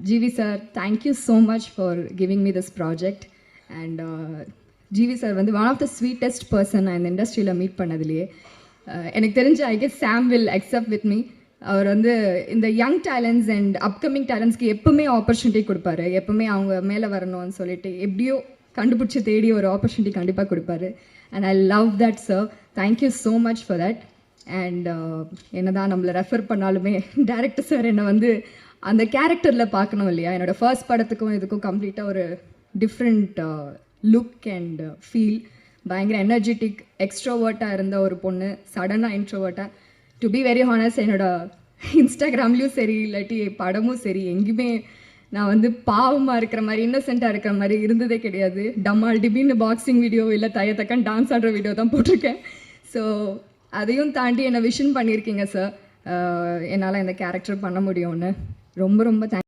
GV sir, thank you so much for giving me this project. And GV sir வந்து one of the sweetest person நான் இந்த இண்டஸ்ட்ரியில் meet பண்ணதுலேயே. எனக்கு தெரிஞ்சு I guess Sam will accept with me. அவர் வந்து இந்த யங் டேலண்ட்ஸ் அண்ட் அப்கமிங் டேலண்ட்ஸ்க்கு எப்பவுமே ஆப்பர்ச்சுனிட்டி கொடுப்பாரு. எப்பவுமே அவங்க மேலே வரணும்னு சொல்லிட்டு எப்படியோ கண்டுபிடிச்சி தேடி ஒரு ஆப்பர்ச்சுனிட்டி கண்டிப்பாக கொடுப்பாரு. And I love that sir. Thank you so much for that. And என்ன தான் நம்மளை ரெஃபர் பண்ணாலுமே டேரக்டர் சார் என்னை வந்து அந்த கேரக்டரில் பார்க்கணும் இல்லையா. என்னோடய ஃபர்ஸ்ட் படத்துக்கும் இதுக்கும் கம்ப்ளீட்டாக ஒரு டிஃப்ரெண்ட் லுக் அண்ட் ஃபீல். பயங்கர எனர்ஜெட்டிக் எக்ஸ்ட்ரோவர்ட்டாக இருந்த ஒரு பொண்ணு சடனாக இன்ட்ரோவர்ட்டாக. டு பி வெரி ஹானஸ்ட், என்னோட இன்ஸ்டாகிராம்லேயும் சரி இல்லாட்டி படமும் சரி எங்கேயுமே நான் வந்து பாவமாக இருக்கிற மாதிரி இன்னசென்ட்டாக இருக்கிற மாதிரி இருந்ததே கிடையாது. டம்மால் டிபின்னு பாக்ஸிங் வீடியோ இல்லை தக்கன் டான்ஸ் ஆடுற வீடியோ தான் போட்டிருக்கேன். ஸோ அதையும் தாண்டி என்னை விஷன் பண்ணியிருக்கீங்க சார், என்னால் இந்த கேரக்டர் பண்ண முடியும்னு. ரொம்ப ரொம்ப தேங்க்ஸ்.